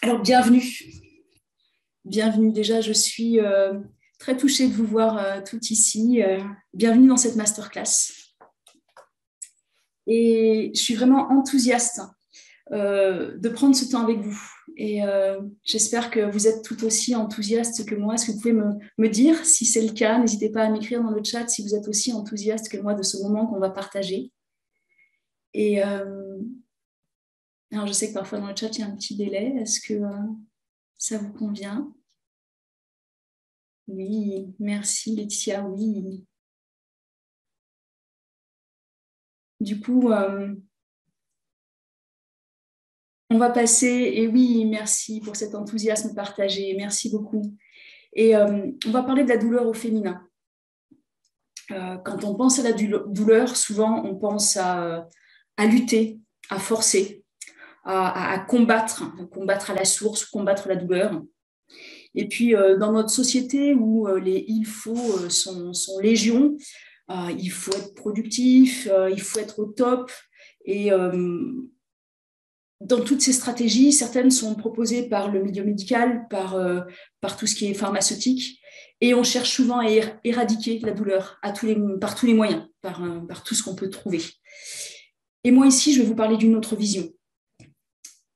Alors, bienvenue. Bienvenue. Déjà, je suis très touchée de vous voir toutes ici. Bienvenue dans cette masterclass. Et je suis vraiment enthousiaste de prendre ce temps avec vous. Et j'espère que vous êtes tout aussi enthousiaste que moi. Est-ce que vous pouvez me dire si c'est le cas? N'hésitez pas à m'écrire dans le chat si vous êtes aussi enthousiaste que moi de ce moment qu'on va partager. Et alors, je sais que parfois dans le chat, il y a un petit délai. Est-ce que ça vous convient? Oui, merci Laetitia, oui. Du coup, on va passer, et oui, merci pour cet enthousiasme partagé, merci beaucoup. Et on va parler de la douleur au féminin. Quand on pense à la douleur, souvent on pense à lutter, à forcer, à combattre à la source, combattre la douleur. Et puis, dans notre société où les il faut sont légion, il faut être productif, il faut être au top. Et dans toutes ces stratégies, certaines sont proposées par le milieu médical, par tout ce qui est pharmaceutique. Et on cherche souvent à éradiquer la douleur par tous les moyens, par tout ce qu'on peut trouver. Et moi, ici, je vais vous parler d'une autre vision.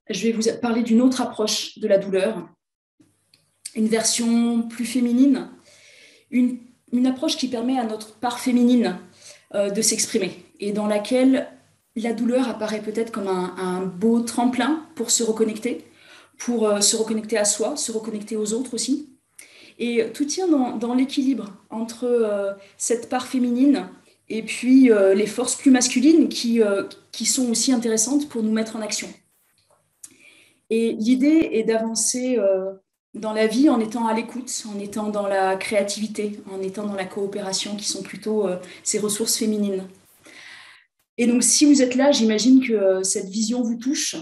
Je vais vous parler d'une autre approche de la douleur, une version plus féminine, une approche qui permet à notre part féminine de s'exprimer et dans laquelle la douleur apparaît peut-être comme un beau tremplin pour se reconnecter à soi, se reconnecter aux autres aussi. Et tout tient dans l'équilibre entre cette part féminine et puis les forces plus masculines qui sont aussi intéressantes pour nous mettre en action. Et l'idée est d'avancer dans la vie en étant à l'écoute, en étant dans la créativité, en étant dans la coopération, qui sont plutôt ces ressources féminines. Et donc, si vous êtes là, j'imagine que cette vision vous touche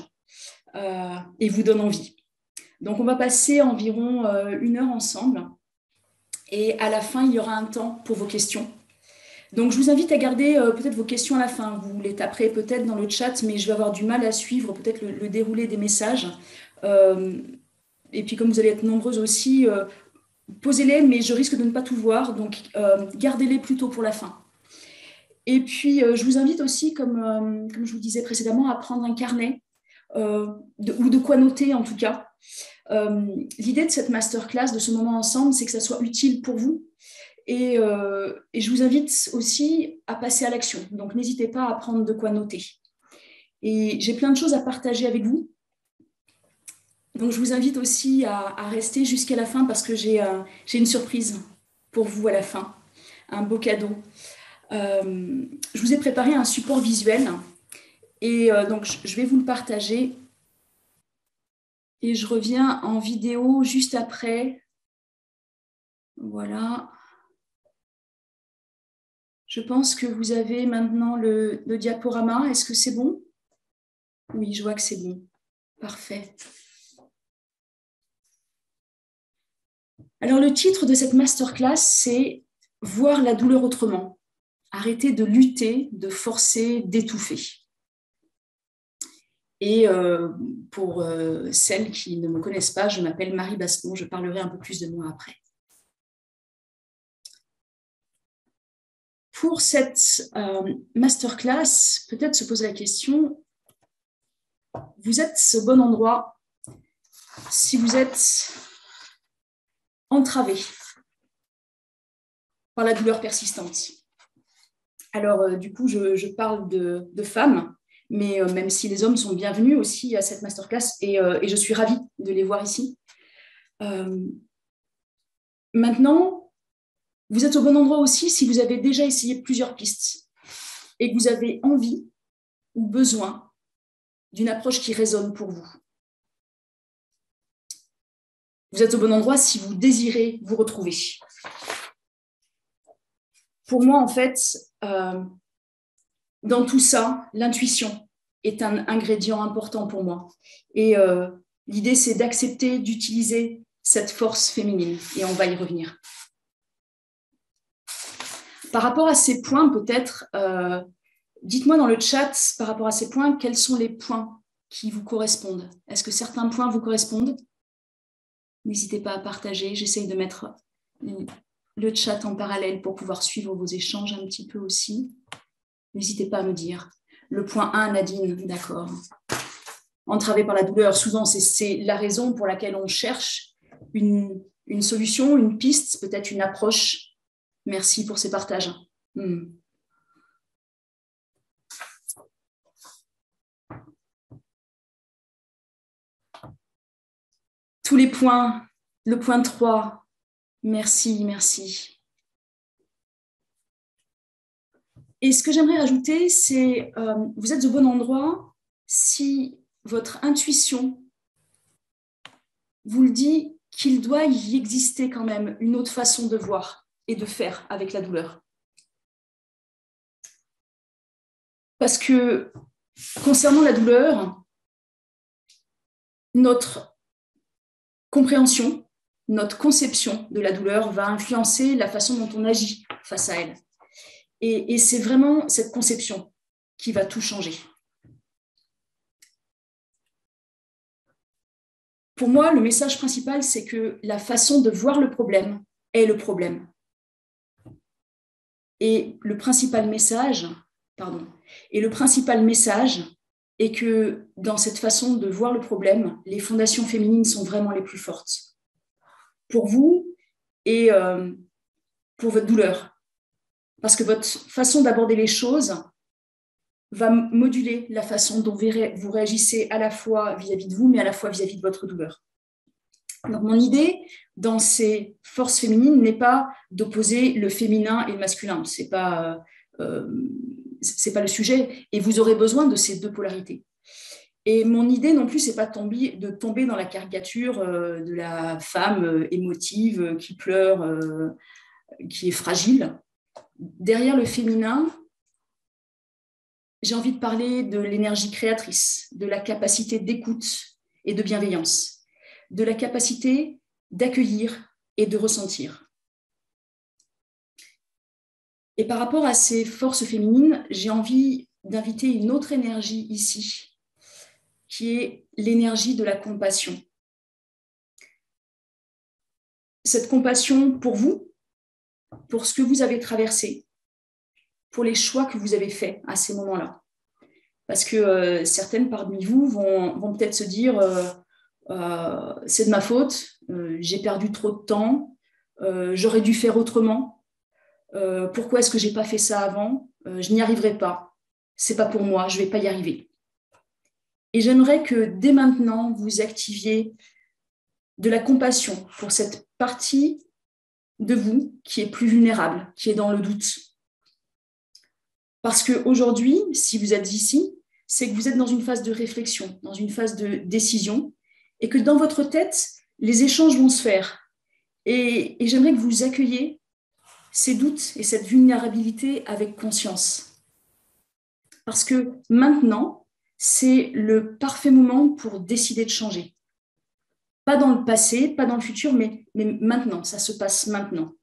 et vous donne envie. Donc, on va passer environ 1 heure ensemble. Et à la fin, il y aura un temps pour vos questions. Donc, je vous invite à garder peut-être vos questions à la fin. Vous les taperez peut-être dans le chat, mais je vais avoir du mal à suivre peut-être le déroulé des messages. Et puis, comme vous allez être nombreuses aussi, posez-les, mais je risque de ne pas tout voir. Donc, gardez-les plutôt pour la fin. Et puis, je vous invite aussi, comme je vous disais précédemment, à prendre un carnet ou de quoi noter en tout cas. L'idée de cette masterclass, de ce moment ensemble, c'est que ça soit utile pour vous. Et je vous invite aussi à passer à l'action. Donc, n'hésitez pas à prendre de quoi noter. Et j'ai plein de choses à partager avec vous. Donc, je vous invite aussi à rester jusqu'à la fin parce que j'ai une surprise pour vous à la fin, un beau cadeau. Je vous ai préparé un support visuel et donc je vais vous le partager et je reviens en vidéo juste après. Voilà. Je pense que vous avez maintenant le diaporama. Est-ce que c'est bon? Oui, je vois que c'est bon. Parfait. Alors, le titre de cette masterclass, c'est « Voir la douleur autrement ». Arrêter de lutter, de forcer, d'étouffer. Et pour celles qui ne me connaissent pas, je m'appelle Marie Baston, je parlerai un peu plus de moi après. Pour cette masterclass, peut-être se poser la question, vous êtes au bon endroit si vous êtes entravé par la douleur persistante. Alors, du coup, je parle de femmes, mais même si les hommes sont bienvenus aussi à cette masterclass, et je suis ravie de les voir ici. Maintenant, vous êtes au bon endroit aussi si vous avez déjà essayé plusieurs pistes et que vous avez envie ou besoin d'une approche qui résonne pour vous. Vous êtes au bon endroit si vous désirez vous retrouver. Pour moi, en fait, dans tout ça, l'intuition est un ingrédient important pour moi. Et l'idée, c'est d'accepter d'utiliser cette force féminine. Et on va y revenir. Par rapport à ces points, peut-être, dites-moi dans le chat, par rapport à ces points, quels sont les points qui vous correspondent? Est-ce que certains points vous correspondent? N'hésitez pas à partager. J'essaye de mettre le chat en parallèle pour pouvoir suivre vos échanges un petit peu aussi. N'hésitez pas à me dire. Le point 1, Nadine, d'accord. Entravé par la douleur, souvent, c'est la raison pour laquelle on cherche une solution, une piste, peut-être une approche. Merci pour ces partages. Tous les points, le point 3, merci, merci. Et ce que j'aimerais rajouter, c'est vous êtes au bon endroit si votre intuition vous le dit qu'il doit y exister quand même une autre façon de voir et de faire avec la douleur. Parce que concernant la douleur, notre compréhension, notre conception de la douleur va influencer la façon dont on agit face à elle. Et c'est vraiment cette conception qui va tout changer. Pour moi, le message principal, c'est que la façon de voir le problème est le problème. Et le principal message est que dans cette façon de voir le problème, les fondations féminines sont vraiment les plus fortes. Pour vous et pour votre douleur. Parce que votre façon d'aborder les choses va moduler la façon dont vous réagissez à la fois vis-à-vis de vous, mais à la fois vis-à-vis de votre douleur. Donc, mon idée dans ces forces féminines n'est pas d'opposer le féminin et le masculin. C'est pas le sujet. Et vous aurez besoin de ces deux polarités. Et mon idée non plus, c'est pas de tomber dans la caricature de la femme émotive qui pleure, qui est fragile. Derrière le féminin, j'ai envie de parler de l'énergie créatrice, de la capacité d'écoute et de bienveillance, de la capacité d'accueillir et de ressentir. Et par rapport à ces forces féminines, j'ai envie d'inviter une autre énergie ici, qui est l'énergie de la compassion. Cette compassion pour vous, pour ce que vous avez traversé, pour les choix que vous avez faits à ces moments-là. Parce que certaines parmi vous vont peut-être se dire c'est de ma faute, j'ai perdu trop de temps, j'aurais dû faire autrement, pourquoi est-ce que je n'ai pas fait ça avant, je n'y arriverai pas, c'est pas pour moi, je ne vais pas y arriver. Et j'aimerais que dès maintenant, vous activiez de la compassion pour cette partie de vous qui est plus vulnérable, qui est dans le doute. Parce qu'aujourd'hui, si vous êtes ici, c'est que vous êtes dans une phase de réflexion, dans une phase de décision, et que dans votre tête, les échanges vont se faire. Et j'aimerais que vous accueilliez ces doutes et cette vulnérabilité avec conscience. Parce que maintenant, c'est le parfait moment pour décider de changer. Pas dans le passé, pas dans le futur, mais maintenant, ça se passe maintenant.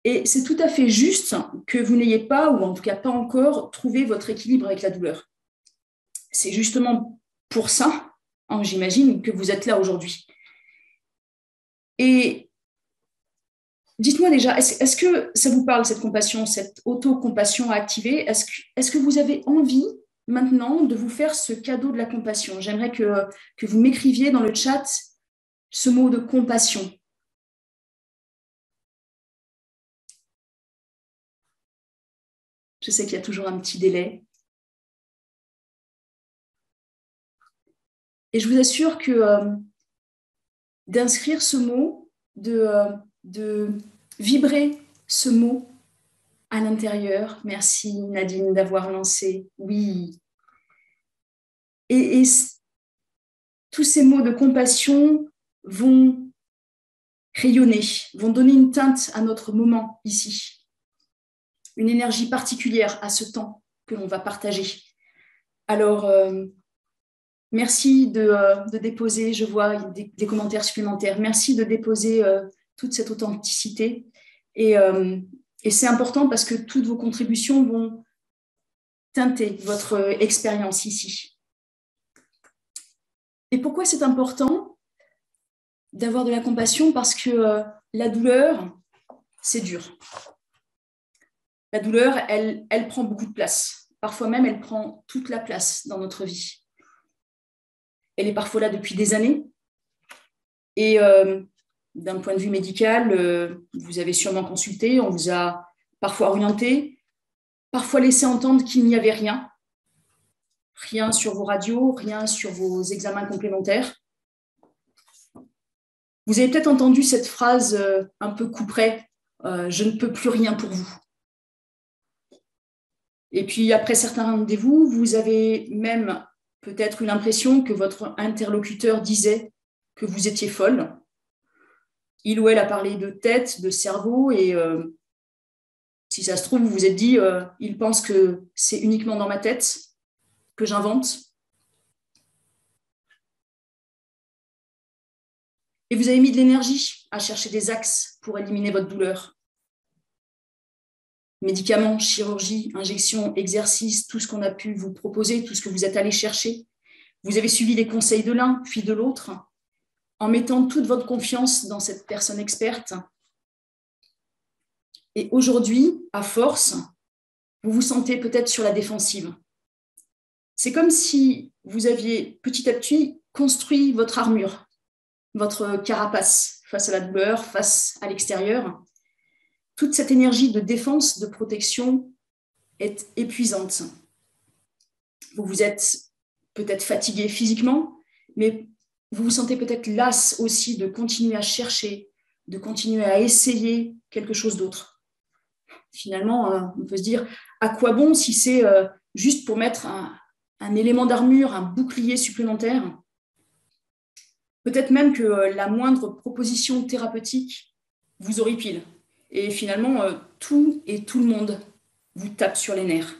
Et c'est tout à fait juste que vous n'ayez pas, ou en tout cas pas encore, trouvé votre équilibre avec la douleur. C'est justement pour ça, j'imagine, que vous êtes là aujourd'hui. Et dites-moi déjà, est-ce que ça vous parle, cette compassion, cette auto-compassion à activer? Est-ce que vous avez envie maintenant de vous faire ce cadeau de la compassion? J'aimerais que vous m'écriviez dans le chat ce mot de compassion. Je sais qu'il y a toujours un petit délai. Et je vous assure que d'inscrire ce mot, de vibrer ce mot à l'intérieur. Merci Nadine d'avoir lancé. Oui. Et tous ces mots de compassion vont rayonner, vont donner une teinte à notre moment ici. Une énergie particulière à ce temps que l'on va partager. Alors, merci de déposer, je vois des commentaires supplémentaires. Merci de déposer toute cette authenticité. Et c'est important parce que toutes vos contributions vont teinter votre expérience ici. Et pourquoi c'est important d'avoir de la compassion? Parce que la douleur, c'est dur. La douleur, elle prend beaucoup de place. Parfois même, elle prend toute la place dans notre vie. Elle est parfois là depuis des années. Et d'un point de vue médical, vous avez sûrement consulté, on vous a parfois orienté, parfois laissé entendre qu'il n'y avait rien. Rien sur vos radios, rien sur vos examens complémentaires. Vous avez peut-être entendu cette phrase un peu couperet, je ne peux plus rien pour vous. Et puis après certains rendez-vous, vous avez même peut-être eu l'impression que votre interlocuteur disait que vous étiez folle. Il ou elle a parlé de tête, de cerveau, et si ça se trouve, vous vous êtes dit, il pense que c'est uniquement dans ma tête, que j'invente. Et vous avez mis de l'énergie à chercher des axes pour éliminer votre douleur. Médicaments, chirurgie, injections, exercices, tout ce qu'on a pu vous proposer, tout ce que vous êtes allé chercher. Vous avez suivi les conseils de l'un, puis de l'autre, en mettant toute votre confiance dans cette personne experte. Et aujourd'hui, à force, vous vous sentez peut-être sur la défensive. C'est comme si vous aviez petit à petit construit votre armure, votre carapace face à la douleur, face à l'extérieur. Toute cette énergie de défense, de protection est épuisante. Vous vous êtes peut-être fatigué physiquement, mais vous vous sentez peut-être las aussi de continuer à chercher, de continuer à essayer quelque chose d'autre. Finalement, on peut se dire, à quoi bon si c'est juste pour mettre un élément d'armure, un bouclier supplémentaire? Peut-être même que la moindre proposition thérapeutique vous horripile. Et finalement, tout et tout le monde vous tape sur les nerfs.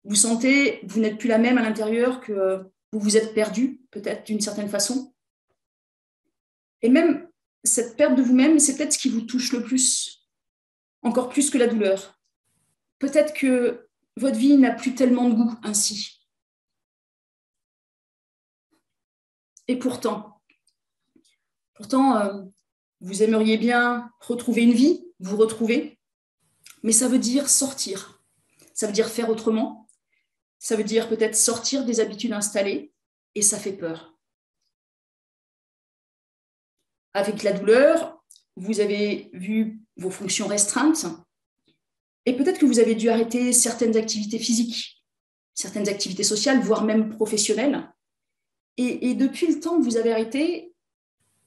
Vous sentez, vous n'êtes plus la même à l'intérieur, que vous vous êtes perdu, peut-être d'une certaine façon. Et même cette perte de vous-même, c'est peut-être ce qui vous touche le plus, encore plus que la douleur. Peut-être que votre vie n'a plus tellement de goût ainsi. Et pourtant, vous aimeriez bien retrouver une vie, vous retrouver, mais ça veut dire sortir, ça veut dire faire autrement, ça veut dire peut-être sortir des habitudes installées, et ça fait peur. Avec la douleur, vous avez vu vos fonctions restreintes, et peut-être que vous avez dû arrêter certaines activités physiques, certaines activités sociales, voire même professionnelles. Et depuis le temps que vous avez arrêté,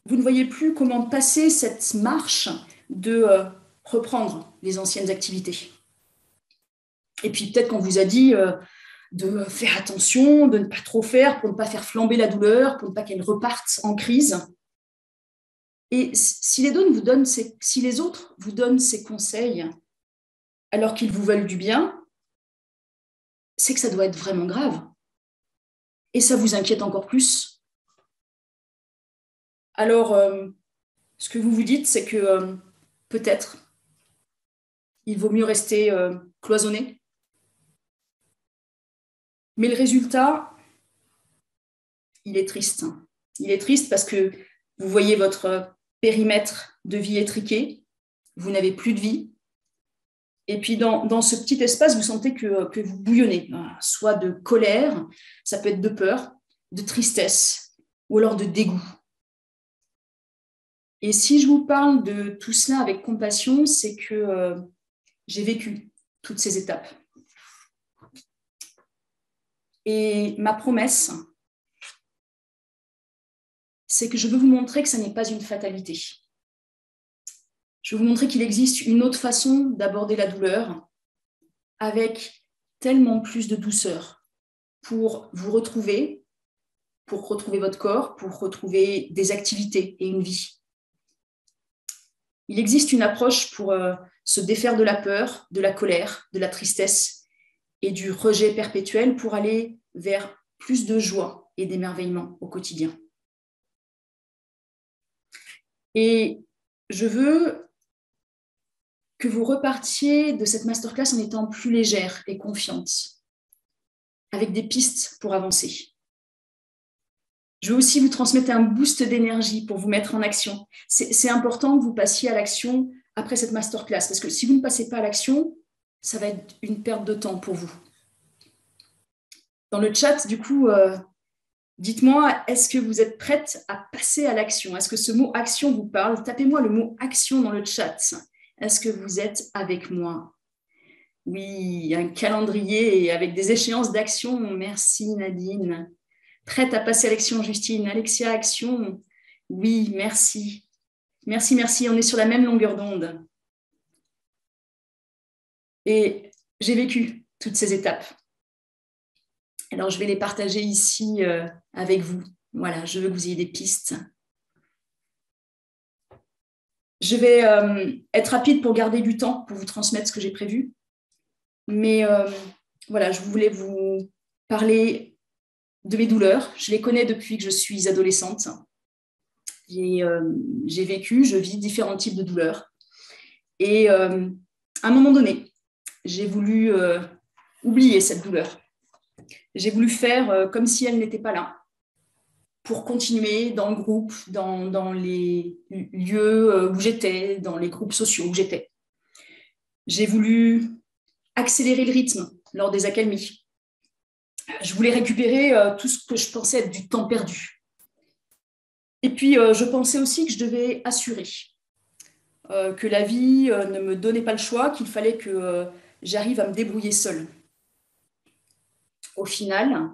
vous ne voyez plus comment passer cette marche de reprendre les anciennes activités. Et puis peut-être qu'on vous a dit de faire attention, de ne pas trop faire pour ne pas faire flamber la douleur, pour ne pas qu'elle reparte en crise. Et si les autres vous donnent ces conseils alors qu'ils vous veulent du bien, c'est que ça doit être vraiment grave. Et ça vous inquiète encore plus. Alors, ce que vous vous dites, c'est que peut-être il vaut mieux rester cloisonné. Mais le résultat, il est triste. Il est triste parce que vous voyez votre périmètre de vie étriqué, vous n'avez plus de vie. Et puis, dans ce petit espace, vous sentez que vous bouillonnez, soit de colère, ça peut être de peur, de tristesse, ou alors de dégoût. Et si je vous parle de tout cela avec compassion, c'est que j'ai vécu toutes ces étapes. Et ma promesse, c'est que je veux vous montrer que ça n'est pas une fatalité. Je veux vous montrer qu'il existe une autre façon d'aborder la douleur avec tellement plus de douceur pour vous retrouver, pour retrouver votre corps, pour retrouver des activités et une vie. Il existe une approche pour se défaire de la peur, de la colère, de la tristesse et du rejet perpétuel pour aller vers plus de joie et d'émerveillement au quotidien. Et je veux que vous repartiez de cette masterclass en étant plus légère et confiante, avec des pistes pour avancer. Je veux aussi vous transmettre un boost d'énergie pour vous mettre en action. C'est important que vous passiez à l'action après cette masterclass, parce que si vous ne passez pas à l'action, ça va être une perte de temps pour vous. Dans le chat, du coup, dites-moi, est-ce que vous êtes prête à passer à l'action? Est-ce que ce mot action vous parle? Tapez-moi le mot action dans le chat. Est-ce que vous êtes avec moi? Oui, un calendrier avec des échéances d'action. Merci Nadine. Prête à passer à l'action, Justine. Alexia, action. Oui, merci. Merci, merci. On est sur la même longueur d'onde. Et j'ai vécu toutes ces étapes. Alors, je vais les partager ici avec vous. Voilà, je veux que vous ayez des pistes. Je vais être rapide pour garder du temps, pour vous transmettre ce que j'ai prévu. Mais voilà, je voulais vous parler de mes douleurs. Je les connais depuis que je suis adolescente. J'ai vécu, je vis différents types de douleurs. Et à un moment donné, j'ai voulu oublier cette douleur. J'ai voulu faire comme si elle n'était pas là, pour continuer dans le groupe, dans les lieux où j'étais, dans les groupes sociaux où j'étais. J'ai voulu accélérer le rythme lors des accalmies. Je voulais récupérer tout ce que je pensais être du temps perdu. Et puis, je pensais aussi que je devais assurer, que la vie ne me donnait pas le choix, qu'il fallait que j'arrive à me débrouiller seule. Au final,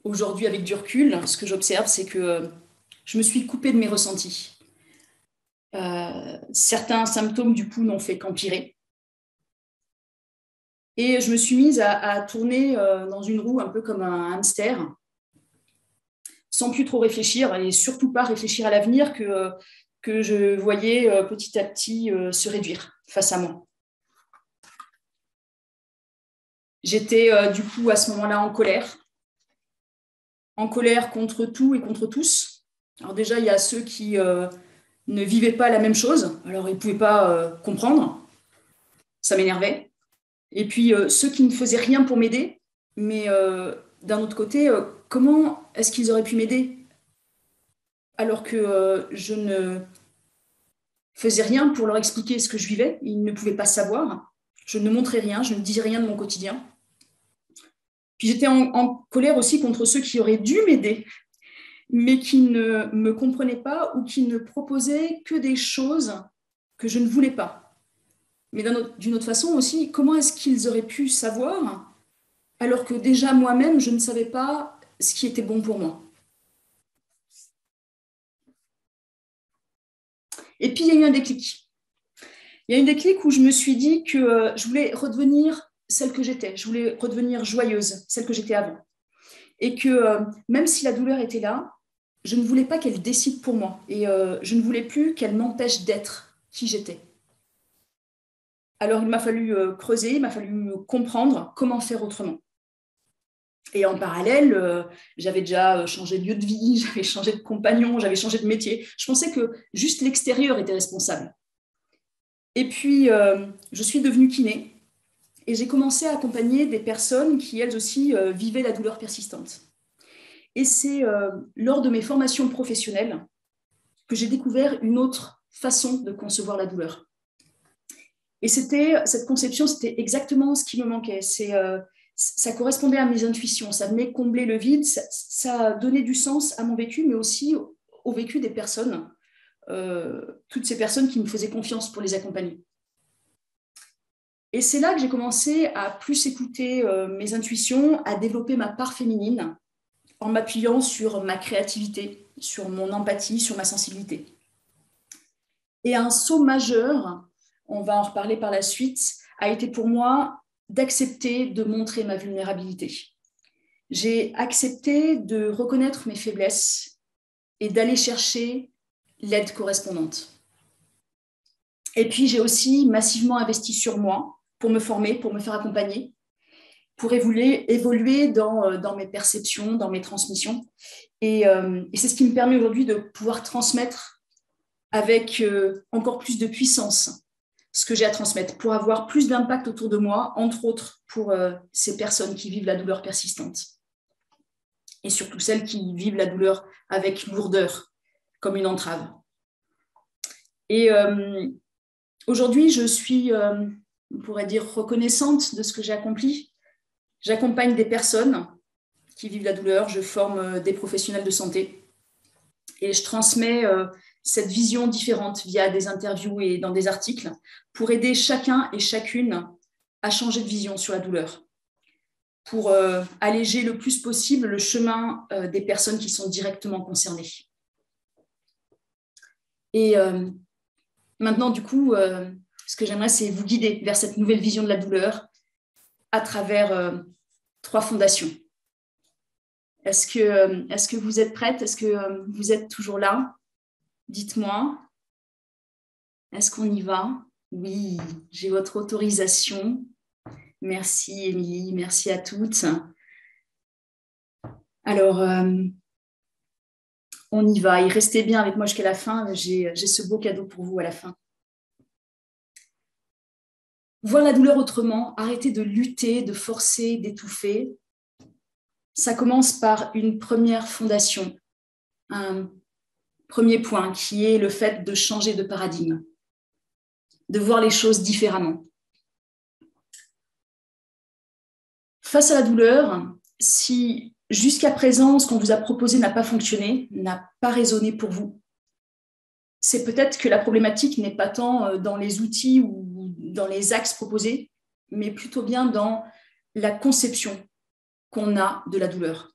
aujourd'hui, avec du recul, ce que j'observe, c'est que je me suis coupée de mes ressentis. Certains symptômes, du coup, n'ont fait qu'empirer. Et je me suis mise à tourner dans une roue un peu comme un hamster, sans plus trop réfléchir et surtout pas réfléchir à l'avenir que je voyais petit à petit se réduire face à moi. J'étais du coup à ce moment-là en colère contre tout et contre tous. Alors déjà, il y a ceux qui ne vivaient pas la même chose, alors ils ne pouvaient pas comprendre, ça m'énervait. Et puis ceux qui ne faisaient rien pour m'aider, mais d'un autre côté, comment est-ce qu'ils auraient pu m'aider alors que je ne faisais rien pour leur expliquer ce que je vivais, ils ne pouvaient pas savoir, je ne montrais rien, je ne disais rien de mon quotidien. Puis j'étais en colère aussi contre ceux qui auraient dû m'aider, mais qui ne me comprenaient pas ou qui ne proposaient que des choses que je ne voulais pas. Mais d'une autre façon aussi, comment est-ce qu'ils auraient pu savoir alors que déjà moi-même, je ne savais pas ce qui était bon pour moi. Et puis, il y a eu un déclic. Il y a eu un déclic où je me suis dit que je voulais redevenir celle que j'étais. Je voulais redevenir joyeuse, celle que j'étais avant. Et que même si la douleur était là, je ne voulais pas qu'elle décide pour moi. Et je ne voulais plus qu'elle m'empêche d'être qui j'étais. Alors, il m'a fallu creuser, il m'a fallu comprendre comment faire autrement. Et en parallèle, j'avais déjà changé de lieu de vie, j'avais changé de compagnon, j'avais changé de métier. Je pensais que juste l'extérieur était responsable. Et puis, je suis devenue kiné et j'ai commencé à accompagner des personnes qui, elles aussi, vivaient la douleur persistante. Et c'est lors de mes formations professionnelles que j'ai découvert une autre façon de concevoir la douleur. Et cette conception, c'était exactement ce qui me manquait. Ça correspondait à mes intuitions, ça venait combler le vide, ça donnait du sens à mon vécu, mais aussi au vécu des personnes, toutes ces personnes qui me faisaient confiance pour les accompagner. Et c'est là que j'ai commencé à plus écouter mes intuitions, à développer ma part féminine, en m'appuyant sur ma créativité, sur mon empathie, sur ma sensibilité. Et un saut majeur, on va en reparler par la suite, a été pour moi d'accepter de montrer ma vulnérabilité. J'ai accepté de reconnaître mes faiblesses et d'aller chercher l'aide correspondante. Et puis, j'ai aussi massivement investi sur moi pour me former, pour me faire accompagner, pour évoluer dans mes perceptions, dans mes transmissions. Et c'est ce qui me permet aujourd'hui de pouvoir transmettre avec encore plus de puissance ce que j'ai à transmettre, pour avoir plus d'impact autour de moi, entre autres pour ces personnes qui vivent la douleur persistante. et surtout celles qui vivent la douleur avec lourdeur, comme une entrave. Et aujourd'hui, je suis, on pourrait dire, reconnaissante de ce que j'ai accompli. J'accompagne des personnes qui vivent la douleur, je forme des professionnels de santé et je transmets cette vision différente via des interviews et dans des articles pour aider chacun et chacune à changer de vision sur la douleur, pour alléger le plus possible le chemin des personnes qui sont directement concernées. Et maintenant, du coup, ce que j'aimerais, c'est vous guider vers cette nouvelle vision de la douleur à travers 3 fondations. Est-ce que vous êtes prête? Est-ce que vous êtes toujours là? Dites-moi. Est-ce qu'on y va? Oui, j'ai votre autorisation. Merci, Émilie. Merci à toutes. Alors, on y va. Et restez bien avec moi jusqu'à la fin. J'ai ce beau cadeau pour vous à la fin. Voir la douleur autrement, arrêter de lutter, de forcer, d'étouffer. Ça commence par une première fondation, un premier point qui est le fait de changer de paradigme, de voir les choses différemment. Face à la douleur, si jusqu'à présent, ce qu'on vous a proposé n'a pas fonctionné, n'a pas résonné pour vous, c'est peut-être que la problématique n'est pas tant dans les outils ou dans les axes proposés, mais plutôt bien dans la conception qu'on a de la douleur.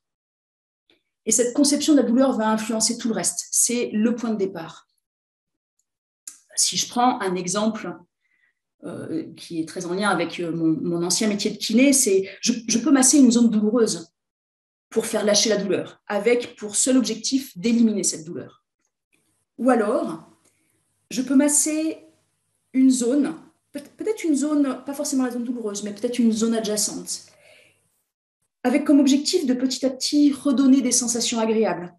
Et cette conception de la douleur va influencer tout le reste. C'est le point de départ. Si je prends un exemple qui est très en lien avec mon ancien métier de kiné, c'est je peux masser une zone douloureuse pour faire lâcher la douleur, avec pour seul objectif d'éliminer cette douleur. Ou alors, je peux masser une zone, peut-être une zone, pas forcément la zone douloureuse, mais peut-être une zone adjacente, avec comme objectif de petit à petit redonner des sensations agréables,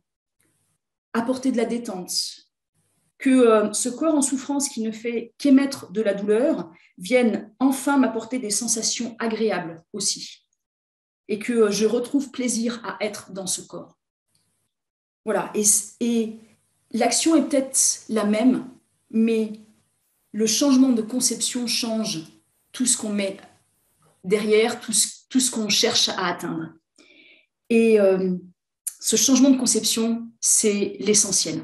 apporter de la détente, que ce corps en souffrance qui ne fait qu'émettre de la douleur vienne enfin m'apporter des sensations agréables aussi, et que je retrouve plaisir à être dans ce corps. Voilà, et l'action est peut-être la même, mais le changement de conception change tout ce qu'on met derrière, tout ce qu'on cherche à atteindre. Et ce changement de conception, c'est l'essentiel.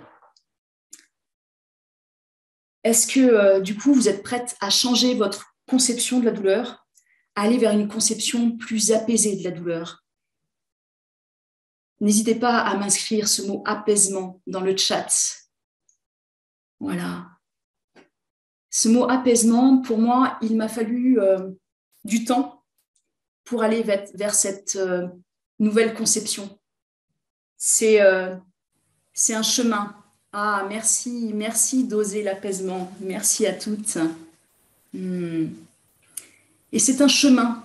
Est-ce que, du coup, vous êtes prête à changer votre conception de la douleur, à aller vers une conception plus apaisée de la douleur? N'hésitez pas à m'inscrire ce mot apaisement dans le chat. Voilà. Ce mot apaisement, pour moi, il m'a fallu du temps pour aller vers cette nouvelle conception. C'est un chemin. Ah, merci d'oser l'apaisement. Merci à toutes. Et c'est un chemin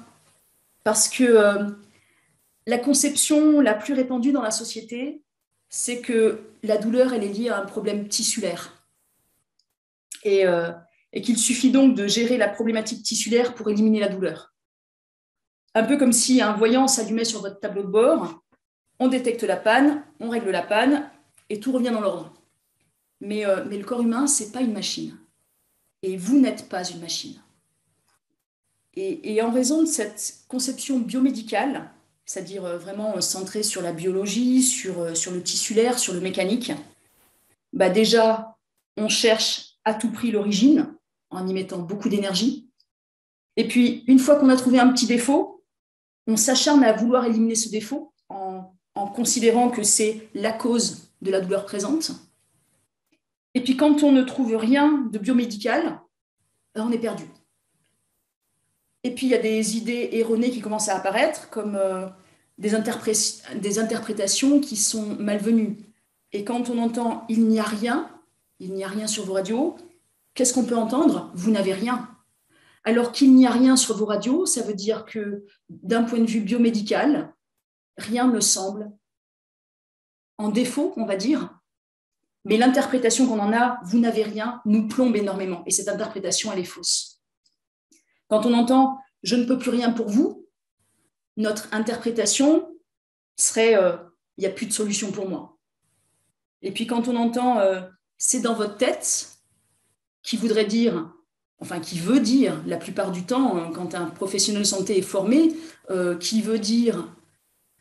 parce que la conception la plus répandue dans la société, c'est que la douleur, elle est liée à un problème tissulaire. Et qu'il suffit donc de gérer la problématique tissulaire pour éliminer la douleur. Un peu comme si un voyant s'allumait sur votre tableau de bord, on détecte la panne, on règle la panne, et tout revient dans l'ordre. Mais le corps humain, ce n'est pas une machine. Et vous n'êtes pas une machine. Et en raison de cette conception biomédicale, c'est-à-dire vraiment centrée sur la biologie, sur le tissulaire, sur le mécanique, bah déjà, on cherche à tout prix l'origine, en y mettant beaucoup d'énergie. Et puis, une fois qu'on a trouvé un petit défaut, on s'acharne à vouloir éliminer ce défaut en considérant que c'est la cause de la douleur présente. Et puis, quand on ne trouve rien de biomédical, on est perdu. Et puis, il y a des idées erronées qui commencent à apparaître, comme des interprétations qui sont malvenues. Et quand on entend « il n'y a rien », il n'y a rien sur vos radios, qu'est-ce qu'on peut entendre? Vous n'avez rien. Alors qu'il n'y a rien sur vos radios, ça veut dire que d'un point de vue biomédical, rien ne semble en défaut, on va dire. Mais l'interprétation qu'on en a, vous n'avez rien, nous plombe énormément. Et cette interprétation, elle est fausse. Quand on entend « je ne peux plus rien pour vous », notre interprétation serait il n'y a plus de solution pour moi. Et puis quand on entend c'est dans votre tête, qui voudrait dire, enfin qui veut dire la plupart du temps, quand un professionnel de santé est formé, qui veut dire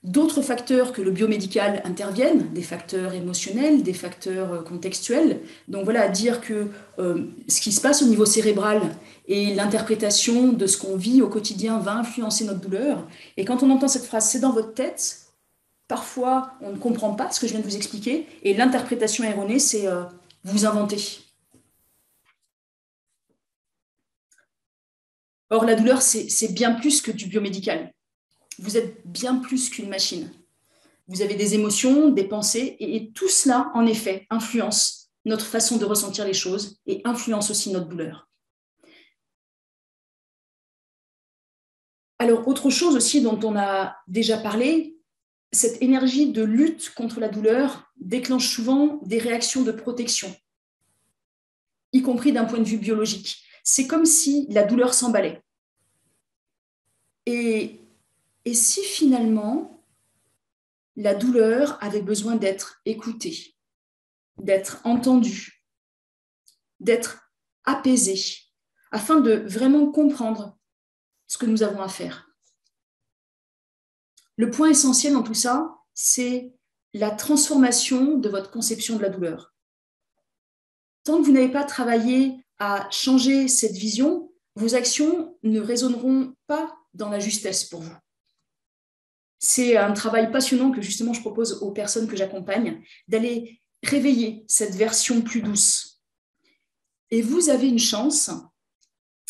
d'autres facteurs que le biomédical interviennent, des facteurs émotionnels, des facteurs contextuels. Donc voilà, dire que ce qui se passe au niveau cérébral et l'interprétation de ce qu'on vit au quotidien va influencer notre douleur. Et quand on entend cette phrase, c'est dans votre tête, parfois on ne comprend pas ce que je viens de vous expliquer, et l'interprétation erronée, c'est vous inventez. Or, la douleur, c'est bien plus que du biomédical. Vous êtes bien plus qu'une machine. Vous avez des émotions, des pensées, et tout cela, en effet, influence notre façon de ressentir les choses et influence aussi notre douleur. Alors, autre chose aussi dont on a déjà parlé, cette énergie de lutte contre la douleur déclenche souvent des réactions de protection, y compris d'un point de vue biologique. C'est comme si la douleur s'emballait. Et si finalement, la douleur avait besoin d'être écoutée, d'être entendue, d'être apaisée, afin de vraiment comprendre ce que nous avons à faire. Le point essentiel dans tout ça, c'est la transformation de votre conception de la douleur. Tant que vous n'avez pas travaillé à changer cette vision, vos actions ne résonneront pas dans la justesse pour vous. C'est un travail passionnant que justement je propose aux personnes que j'accompagne, d'aller réveiller cette version plus douce. Et vous avez une chance,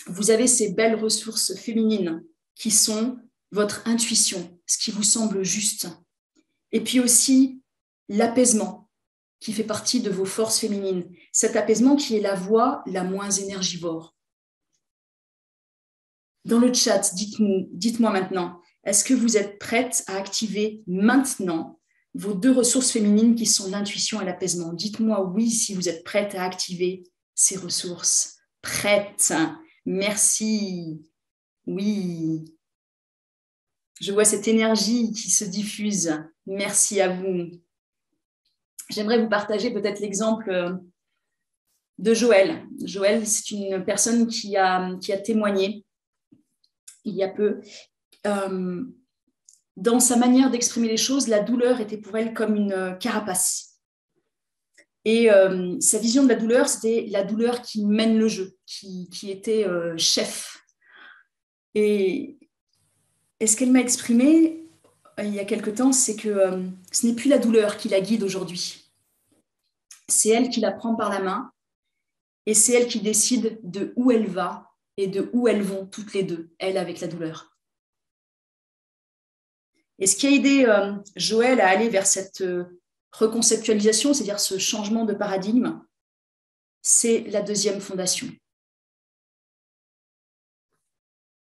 vous avez ces belles ressources féminines qui sont votre intuition, ce qui vous semble juste. Et puis aussi l'apaisement qui fait partie de vos forces féminines. Cet apaisement qui est la voie la moins énergivore. Dans le chat, dites-moi maintenant, est-ce que vous êtes prête à activer maintenant vos deux ressources féminines qui sont l'intuition et l'apaisement? Dites-moi oui si vous êtes prête à activer ces ressources. Prête. Merci. Oui. Je vois cette énergie qui se diffuse. Merci à vous. J'aimerais vous partager peut-être l'exemple de Joël. Joël, c'est une personne qui a témoigné il y a peu. Dans sa manière d'exprimer les choses, la douleur était pour elle comme une carapace. Et sa vision de la douleur, c'était la douleur qui mène le jeu, qui était chef. Et ce qu'elle m'a exprimé il y a quelque temps, c'est que ce n'est plus la douleur qui la guide aujourd'hui. C'est elle qui la prend par la main et c'est elle qui décide de où elle va et de où elles vont toutes les deux, elle avec la douleur. Et ce qui a aidé Joël à aller vers cette reconceptualisation, c'est-à-dire ce changement de paradigme, c'est la deuxième fondation.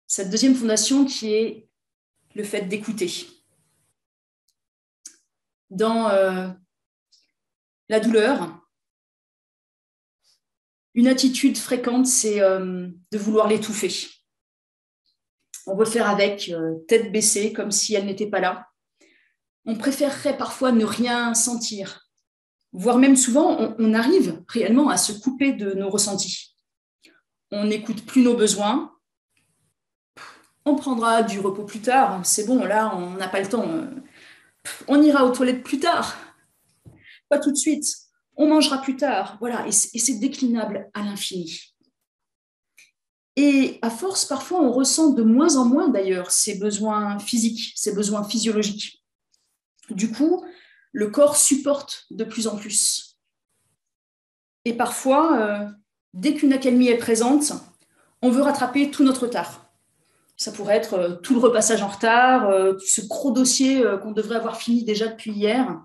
Cette deuxième fondation qui est le fait d'écouter. Dans la douleur, une attitude fréquente, c'est de vouloir l'étouffer. On veut faire avec, tête baissée, comme si elle n'était pas là. On préférerait parfois ne rien sentir, voire même souvent, on arrive réellement à se couper de nos ressentis. On n'écoute plus nos besoins. On prendra du repos plus tard. C'est bon, là, on n'a pas le temps. On ira aux toilettes plus tard. Pas tout de suite. On mangera plus tard. Voilà, et c'est déclinable à l'infini. Et à force, parfois, on ressent de moins en moins, d'ailleurs, ces besoins physiques, ces besoins physiologiques. Du coup, le corps supporte de plus en plus. Et parfois, dès qu'une accalmie est présente, on veut rattraper tout notre retard. Ça pourrait être tout le repassage en retard, ce gros dossier qu'on devrait avoir fini déjà depuis hier.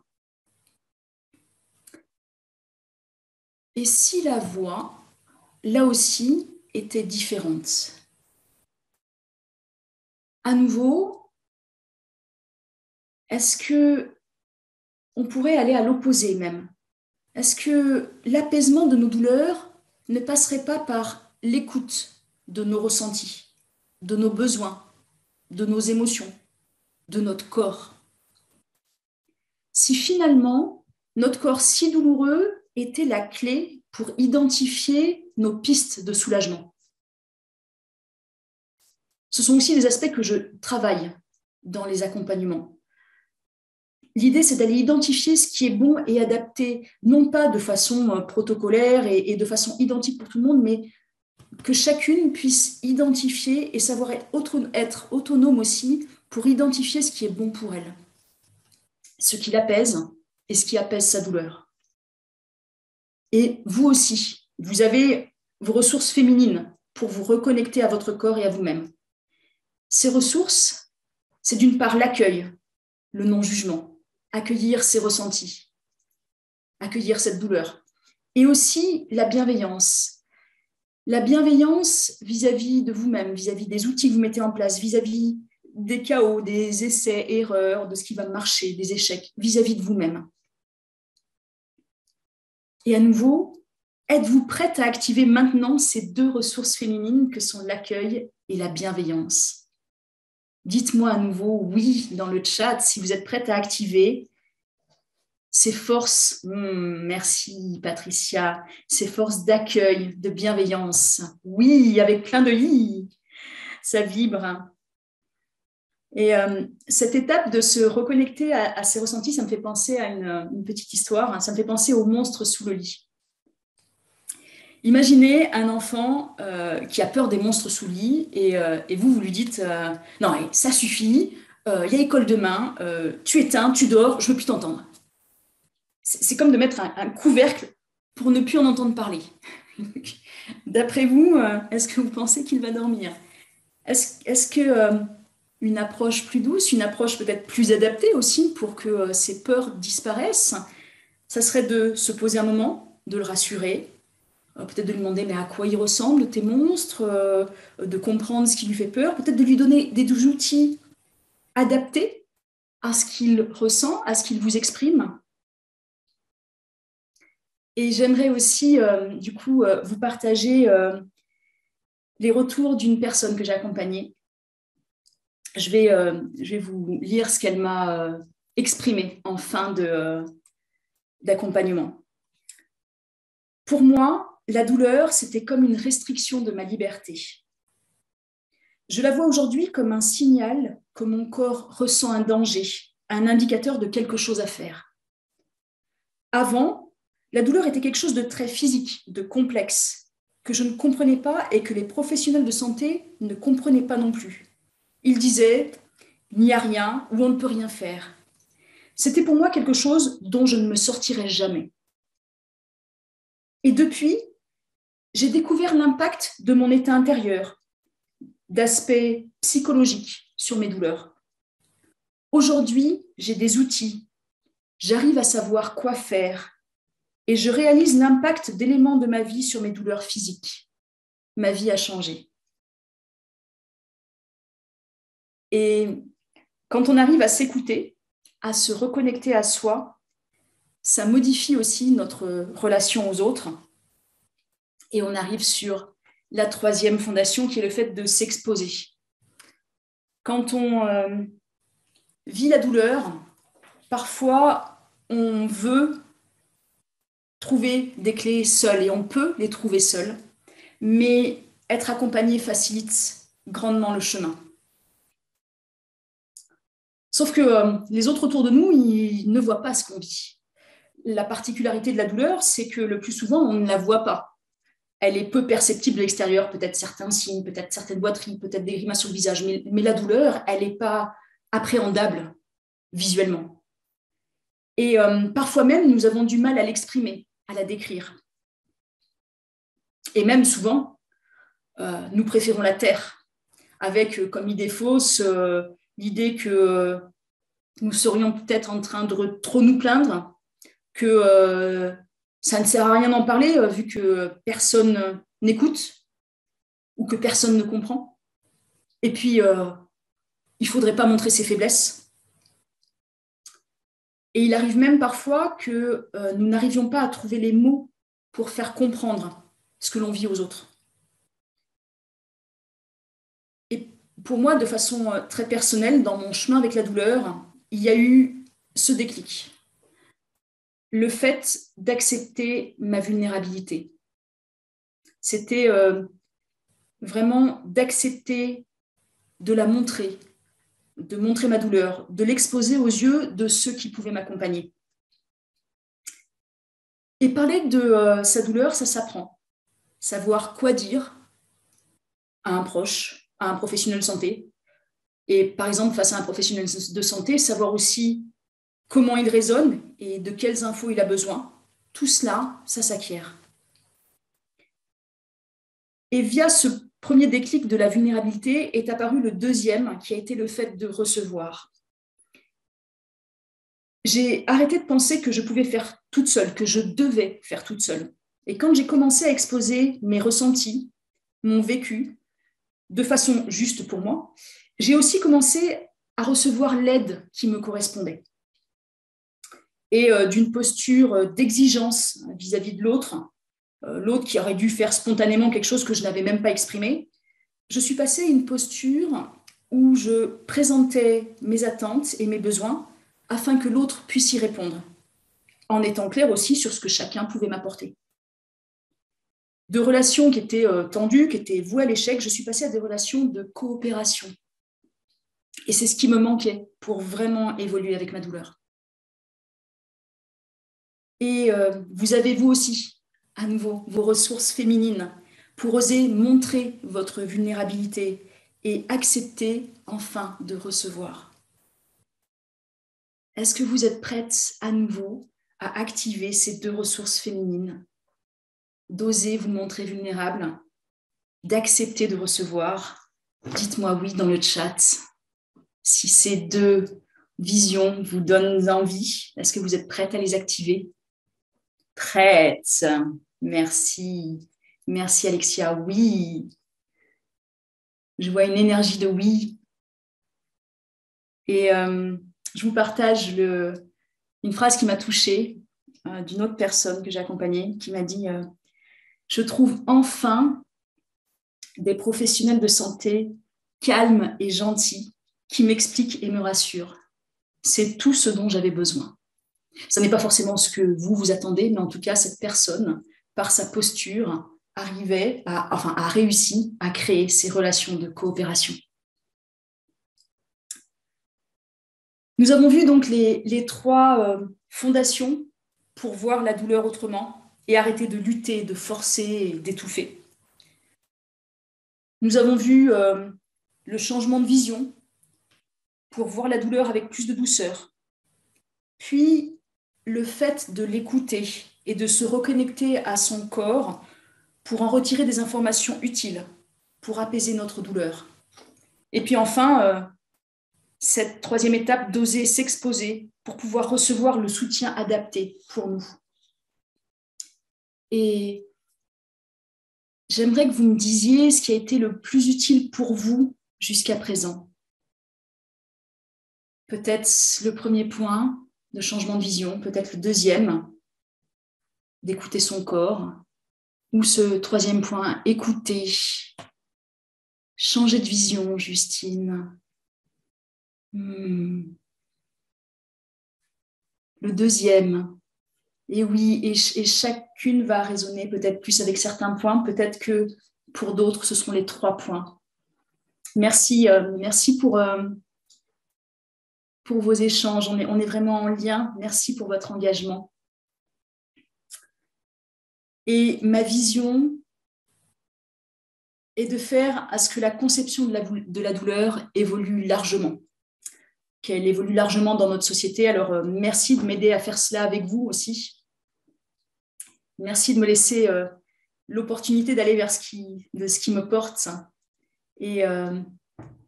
Et si la voix, là aussi, était différente? À nouveau, est-ce que on pourrait aller à l'opposé même? Est-ce que l'apaisement de nos douleurs ne passerait pas par l'écoute de nos ressentis, de nos besoins, de nos émotions, de notre corps? si finalement notre corps si douloureux était la clé pour identifier nos pistes de soulagement. Ce sont aussi des aspects que je travaille dans les accompagnements. L'idée, c'est d'aller identifier ce qui est bon et adapté, non pas de façon protocolaire et de façon identique pour tout le monde, mais que chacune puisse identifier et savoir être autonome aussi pour identifier ce qui est bon pour elle, ce qui l'apaise et ce qui apaise sa douleur. Et vous aussi, vous avez vos ressources féminines pour vous reconnecter à votre corps et à vous-même. Ces ressources, c'est d'une part l'accueil, le non-jugement, accueillir ses ressentis, accueillir cette douleur, et aussi la bienveillance. La bienveillance vis-à-vis de vous-même, vis-à-vis des outils que vous mettez en place, vis-à-vis des chaos, des essais, erreurs, de ce qui va marcher, des échecs, vis-à-vis de vous-même. Et à nouveau, êtes-vous prête à activer maintenant ces deux ressources féminines que sont l'accueil et la bienveillance? Dites-moi à nouveau oui dans le chat si vous êtes prête à activer ces forces, merci Patricia, ces forces d'accueil, de bienveillance. Oui, avec plein de i, ça vibre. Et cette étape de se reconnecter à ses ressentis, ça me fait penser à une petite histoire, ça me fait penser au monstre sous le lit. Imaginez un enfant qui a peur des monstres sous le lit et vous lui dites non, ça suffit, il y a école demain, tu éteins, tu dors, je ne veux plus t'entendre. C'est comme de mettre un couvercle pour ne plus en entendre parler. D'après vous, est-ce que vous pensez qu'il va dormir? Est-ce que une approche plus douce, une approche peut-être plus adaptée aussi pour que ces peurs disparaissent, ça serait de se poser un moment, de le rassurer, peut-être de lui demander mais à quoi ils ressemblent tes monstres, de comprendre ce qui lui fait peur, peut-être de lui donner des outils adaptés à ce qu'il ressent, à ce qu'il vous exprime. Et j'aimerais aussi du coup vous partager les retours d'une personne que j'ai accompagnée. Je vais vous lire ce qu'elle m'a exprimé en fin d'accompagnement. Pour moi, la douleur, c'était comme une restriction de ma liberté. Je la vois aujourd'hui comme un signal que mon corps ressent un danger, un indicateur de quelque chose à faire. Avant, la douleur était quelque chose de très physique, de complexe, que je ne comprenais pas et que les professionnels de santé ne comprenaient pas non plus. Ils disaient « il n'y a rien » ou « on ne peut rien faire ». C'était pour moi quelque chose dont je ne me sortirais jamais. Et depuis, j'ai découvert l'impact de mon état intérieur, d'aspect psychologique sur mes douleurs. Aujourd'hui, j'ai des outils. J'arrive à savoir quoi faire et je réalise l'impact d'éléments de ma vie sur mes douleurs physiques. Ma vie a changé. Et quand on arrive à s'écouter, à se reconnecter à soi, ça modifie aussi notre relation aux autres. Et on arrive sur la troisième fondation qui est le fait de s'exposer. Quand on vit la douleur, parfois on veut trouver des clés seul et on peut les trouver seul, mais être accompagné facilite grandement le chemin. Sauf que les autres autour de nous, ils ne voient pas ce qu'on vit. La particularité de la douleur, c'est que le plus souvent, on ne la voit pas. Elle est peu perceptible de l'extérieur, peut-être certains signes, peut-être certaines boiteries, peut-être des grimaces sur le visage, mais la douleur, elle n'est pas appréhendable visuellement. Et parfois même, nous avons du mal à l'exprimer, à la décrire. Et même souvent, nous préférons la taire, avec comme idée fausse l'idée que nous serions peut-être en train de trop nous plaindre, que ça ne sert à rien d'en parler vu que personne n'écoute ou que personne ne comprend. Et puis, il ne faudrait pas montrer ses faiblesses. Et il arrive même parfois que nous n'arrivions pas à trouver les mots pour faire comprendre ce que l'on vit aux autres. Et pour moi, de façon très personnelle, dans mon chemin avec la douleur, il y a eu ce déclic. le fait d'accepter ma vulnérabilité. C'était vraiment d'accepter de la montrer, de montrer ma douleur, de l'exposer aux yeux de ceux qui pouvaient m'accompagner. Et parler de sa douleur, ça s'apprend. Savoir quoi dire à un proche, à un professionnel de santé. Et par exemple, face à un professionnel de santé, savoir aussi comment il raisonne et de quelles infos il a besoin. Tout cela, ça s'acquiert. Et via ce premier déclic de la vulnérabilité est apparu le deuxième, qui a été le fait de recevoir. J'ai arrêté de penser que je pouvais faire toute seule, que je devais faire toute seule. Et quand j'ai commencé à exposer mes ressentis, mon vécu, de façon juste pour moi, j'ai aussi commencé à recevoir l'aide qui me correspondait. Et d'une posture d'exigence vis-à-vis de l'autre, l'autre qui aurait dû faire spontanément quelque chose que je n'avais même pas exprimé, je suis passée à une posture où je présentais mes attentes et mes besoins afin que l'autre puisse y répondre, en étant clair aussi sur ce que chacun pouvait m'apporter. De relations qui étaient tendues, qui étaient vouées à l'échec, je suis passée à des relations de coopération. Et c'est ce qui me manquait pour vraiment évoluer avec ma douleur. Et vous avez vous aussi, à nouveau, vos ressources féminines pour oser montrer votre vulnérabilité et accepter enfin de recevoir. Est-ce que vous êtes prête à nouveau à activer ces deux ressources féminines, d'oser vous montrer vulnérable, d'accepter de recevoir? Dites-moi oui dans le chat. Si ces deux visions vous donnent envie, est-ce que vous êtes prête à les activer? Prête. Merci. Merci Alexia. Oui. Je vois une énergie de oui. Et je vous partage une phrase qui m'a touchée d'une autre personne que j'ai accompagnée qui m'a dit je trouve enfin des professionnels de santé calmes et gentils qui m'expliquent et me rassurent. C'est tout ce dont j'avais besoin. Ce n'est pas forcément ce que vous attendez, mais en tout cas, cette personne, par sa posture, a réussi à créer ces relations de coopération. Nous avons vu donc les trois fondations pour voir la douleur autrement et arrêter de lutter, de forcer et d'étouffer. Nous avons vu le changement de vision pour voir la douleur avec plus de douceur. Puis, le fait de l'écouter et de se reconnecter à son corps pour en retirer des informations utiles, pour apaiser notre douleur. Et puis enfin, cette troisième étape, d'oser s'exposer pour pouvoir recevoir le soutien adapté pour nous. Et j'aimerais que vous me disiez ce qui a été le plus utile pour vous jusqu'à présent. Peut-être le premier point de changement de vision, peut-être le deuxième, d'écouter son corps, ou ce troisième point, écouter, changer de vision, Justine. Le deuxième, et oui, et chacune va résonner peut-être plus avec certains points, peut-être que pour d'autres, ce seront les 3 points. Merci pour vos échanges, on est vraiment en lien. Merci pour votre engagement. Et ma vision est de faire à ce que la conception de la douleur évolue largement, qu'elle évolue largement dans notre société. Alors, merci de m'aider à faire cela avec vous aussi. Merci de me laisser l'opportunité d'aller vers ce qui me porte. Et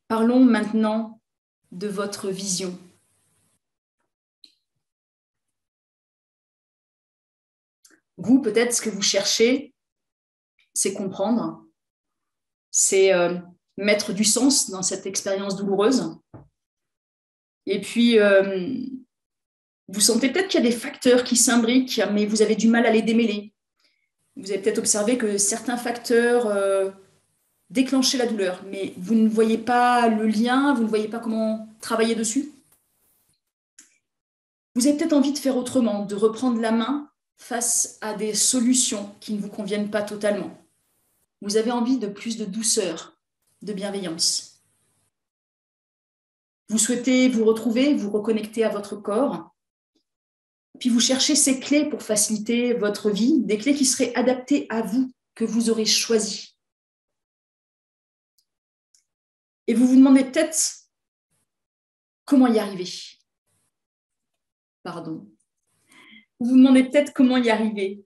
parlons maintenant de votre vision. Vous, peut-être, ce que vous cherchez, c'est comprendre, c'est mettre du sens dans cette expérience douloureuse. Et puis, vous sentez peut-être qu'il y a des facteurs qui s'imbriquent, mais vous avez du mal à les démêler. Vous avez peut-être observé que certains facteurs déclenchaient la douleur, mais vous ne voyez pas le lien, vous ne voyez pas comment travailler dessus. Vous avez peut-être envie de faire autrement, de reprendre la main face à des solutions qui ne vous conviennent pas totalement. Vous avez envie de plus de douceur, de bienveillance. Vous souhaitez vous retrouver, vous reconnecter à votre corps. Puis vous cherchez ces clés pour faciliter votre vie, des clés qui seraient adaptées à vous, que vous aurez choisies. Et vous vous demandez peut-être comment y arriver. Pardon. Vous vous demandez peut-être comment y arriver.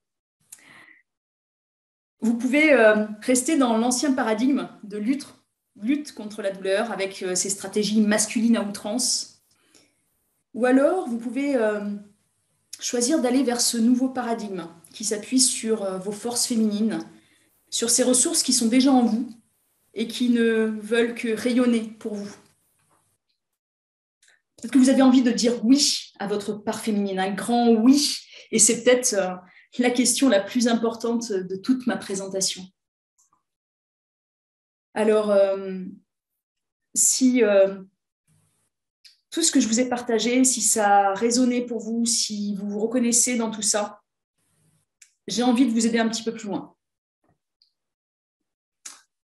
Vous pouvez rester dans l'ancien paradigme de lutte contre la douleur avec ces stratégies masculines à outrance. Ou alors, vous pouvez choisir d'aller vers ce nouveau paradigme qui s'appuie sur vos forces féminines, sur ces ressources qui sont déjà en vous et qui ne veulent que rayonner pour vous. Peut-être que vous avez envie de dire oui à votre part féminine, un grand oui, et c'est peut-être la question la plus importante de toute ma présentation. Alors, si tout ce que je vous ai partagé, si ça a résonné pour vous, si vous vous reconnaissez dans tout ça, j'ai envie de vous aider un petit peu plus loin.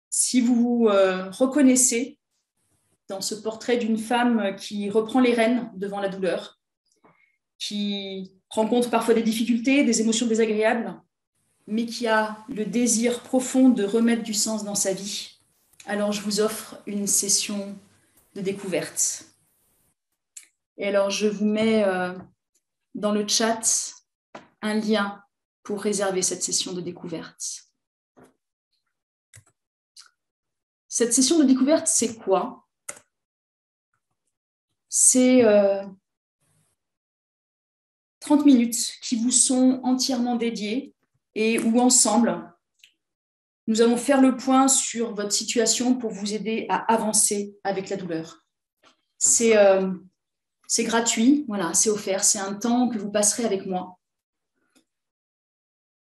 Si vous vous reconnaissez dans ce portrait d'une femme qui reprend les rênes devant la douleur, qui rencontre parfois des difficultés, des émotions désagréables, mais qui a le désir profond de remettre du sens dans sa vie, alors je vous offre une session de découverte. Et alors je vous mets dans le chat un lien pour réserver cette session de découverte. Cette session de découverte, c'est quoi? C'est 30 minutes qui vous sont entièrement dédiées et où ensemble, nous allons faire le point sur votre situation pour vous aider à avancer avec la douleur. C'est gratuit, voilà, c'est offert, c'est un temps que vous passerez avec moi.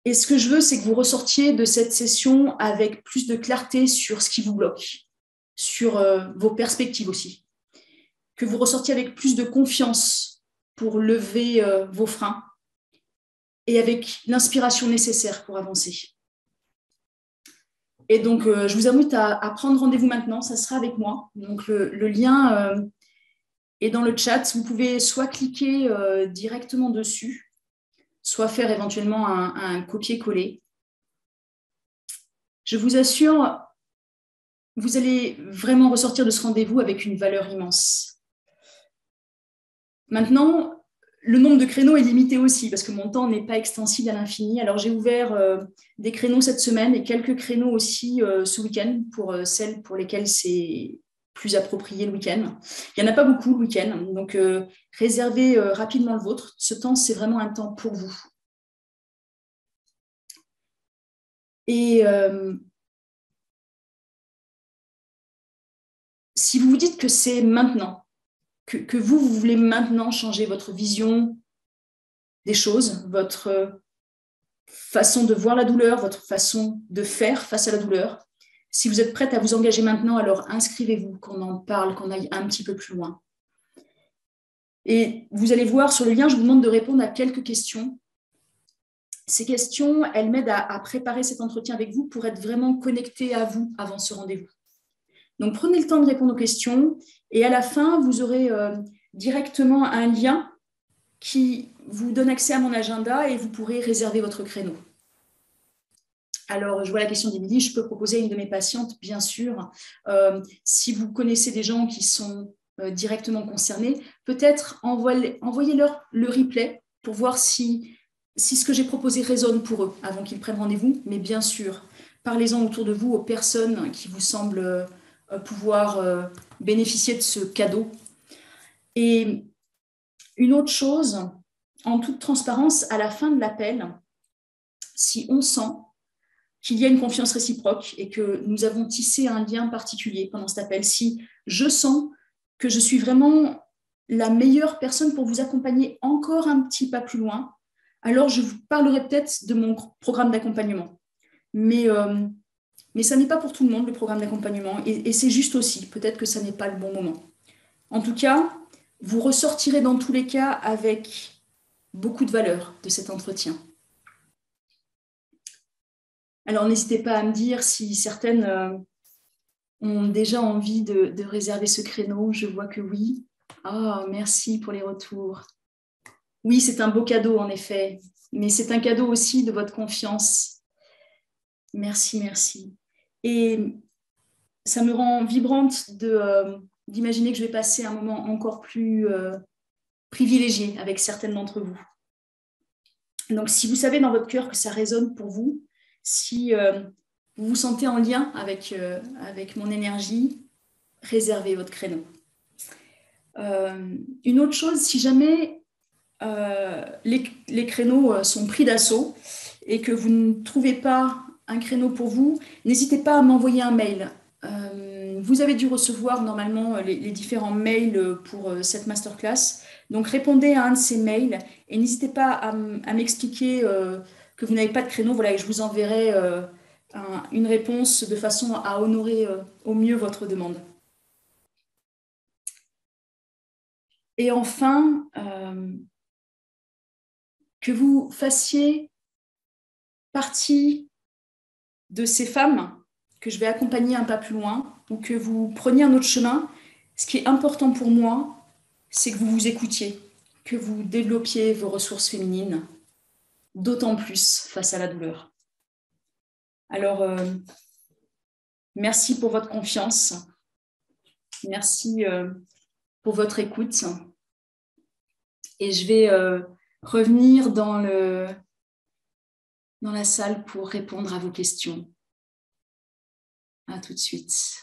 Et ce que je veux, c'est que vous ressortiez de cette session avec plus de clarté sur ce qui vous bloque, sur vos perspectives aussi. Que vous ressortiez avec plus de confiance pour lever vos freins et avec l'inspiration nécessaire pour avancer. Et donc, je vous invite à prendre rendez-vous maintenant, ça sera avec moi. Donc, le lien est dans le chat. Vous pouvez soit cliquer directement dessus, soit faire éventuellement un copier-coller. Je vous assure, vous allez vraiment ressortir de ce rendez-vous avec une valeur immense. Maintenant, le nombre de créneaux est limité aussi parce que mon temps n'est pas extensible à l'infini. Alors, j'ai ouvert des créneaux cette semaine et quelques créneaux aussi ce week-end pour celles pour lesquelles c'est plus approprié le week-end. Il n'y en a pas beaucoup le week-end, donc réservez rapidement le vôtre. Ce temps, c'est vraiment un temps pour vous. Et si vous vous dites que c'est maintenant, que vous voulez maintenant changer votre vision des choses, votre façon de voir la douleur, votre façon de faire face à la douleur, si vous êtes prête à vous engager maintenant, alors inscrivez-vous, qu'on en parle, qu'on aille un petit peu plus loin. Et vous allez voir sur le lien, je vous demande de répondre à quelques questions. Ces questions, elles m'aident à préparer cet entretien avec vous pour être vraiment connecté à vous avant ce rendez-vous. Donc, prenez le temps de répondre aux questions et à la fin, vous aurez directement un lien qui vous donne accès à mon agenda et vous pourrez réserver votre créneau. Alors, je vois la question d'Émilie, je peux proposer à une de mes patientes, bien sûr. Si vous connaissez des gens qui sont directement concernés, peut-être envoyez-leur le replay pour voir si ce que j'ai proposé résonne pour eux avant qu'ils prennent rendez-vous. Mais bien sûr, parlez-en autour de vous aux personnes qui vous semblent pouvoir bénéficier de ce cadeau. Et une autre chose, en toute transparence, à la fin de l'appel, si on sent qu'il y a une confiance réciproque et que nous avons tissé un lien particulier pendant cet appel, si je sens que je suis vraiment la meilleure personne pour vous accompagner encore un petit pas plus loin, alors je vous parlerai peut-être de mon programme d'accompagnement. Mais ça n'est pas pour tout le monde, le programme d'accompagnement, et c'est juste aussi, peut-être que ça n'est pas le bon moment. En tout cas, Vous ressortirez dans tous les cas avec beaucoup de valeur de cet entretien. Alors, n'hésitez pas à me dire si certaines ont déjà envie de réserver ce créneau. Je vois que oui. Ah, merci pour les retours. Oui, c'est un beau cadeau, en effet, mais c'est un cadeau aussi de votre confiance. Merci, merci. Et ça me rend vibrante d'imaginer que je vais passer un moment encore plus privilégié avec certaines d'entre vous. Donc, si vous savez dans votre cœur que ça résonne pour vous, si vous vous sentez en lien avec mon énergie, réservez votre créneau. Une autre chose, si jamais les créneaux sont pris d'assaut et que vous ne trouvez pas un créneau pour vous, n'hésitez pas à m'envoyer un mail. Vous avez dû recevoir normalement les différents mails pour cette masterclass. Donc répondez à un de ces mails et n'hésitez pas à m'expliquer que vous n'avez pas de créneau. Voilà, et je vous enverrai une réponse de façon à honorer au mieux votre demande. Et enfin, que vous fassiez partie de ces femmes que je vais accompagner un pas plus loin ou que vous preniez un autre chemin, ce qui est important pour moi, c'est que vous vous écoutiez, que vous développiez vos ressources féminines, d'autant plus face à la douleur. Alors, merci pour votre confiance, merci pour votre écoute. Et je vais revenir dans la salle pour répondre à vos questions. À tout de suite.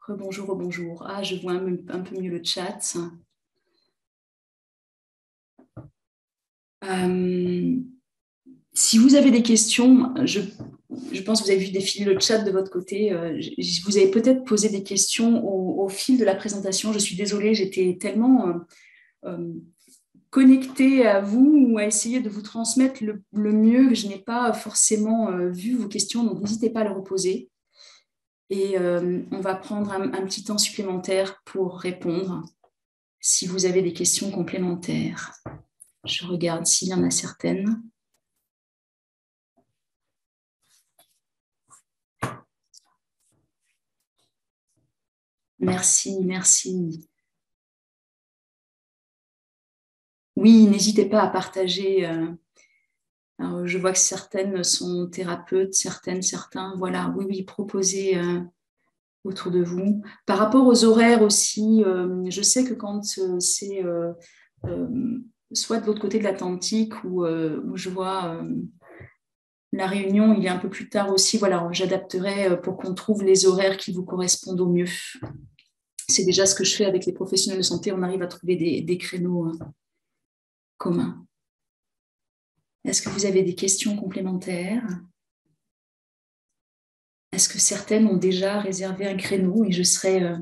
Rebonjour, rebonjour. Ah, je vois un peu mieux le chat. Si vous avez des questions, je pense que vous avez vu défiler le chat de votre côté. Vous avez peut-être posé des questions au fil de la présentation. Je suis désolée, j'étais tellement connectée à vous ou à essayer de vous transmettre le mieux que je n'ai pas forcément vu vos questions. Donc, n'hésitez pas à les reposer. Et on va prendre un petit temps supplémentaire pour répondre si vous avez des questions complémentaires. Je regarde s'il y en a certaines. Merci, merci. Oui, n'hésitez pas à partager. Alors, je vois que certaines sont thérapeutes, certains. Voilà, oui, proposez autour de vous. Par rapport aux horaires aussi, je sais que quand c'est soit de l'autre côté de l'Atlantique où je vois la réunion, il est un peu plus tard aussi. Voilà, j'adapterai pour qu'on trouve les horaires qui vous correspondent au mieux. C'est déjà ce que je fais avec les professionnels de santé. On arrive à trouver des créneaux communs. Est-ce que vous avez des questions complémentaires? Est-ce que certaines ont déjà réservé un créneau et je serais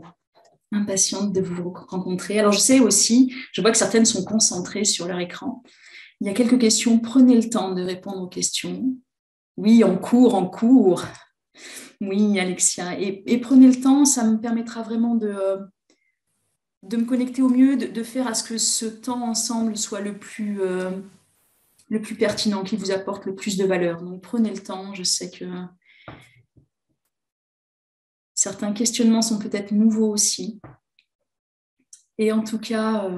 impatiente de vous rencontrer? Alors, je sais aussi, je vois que certaines sont concentrées sur leur écran. Il y a quelques questions. Prenez le temps de répondre aux questions. Oui, en cours. Oui, Alexia. Et prenez le temps, ça me permettra vraiment de me connecter au mieux, de faire à ce que ce temps ensemble soit le plus pertinent, qui vous apporte le plus de valeur. Donc, prenez le temps. Je sais que certains questionnements sont peut-être nouveaux aussi. Et en tout cas,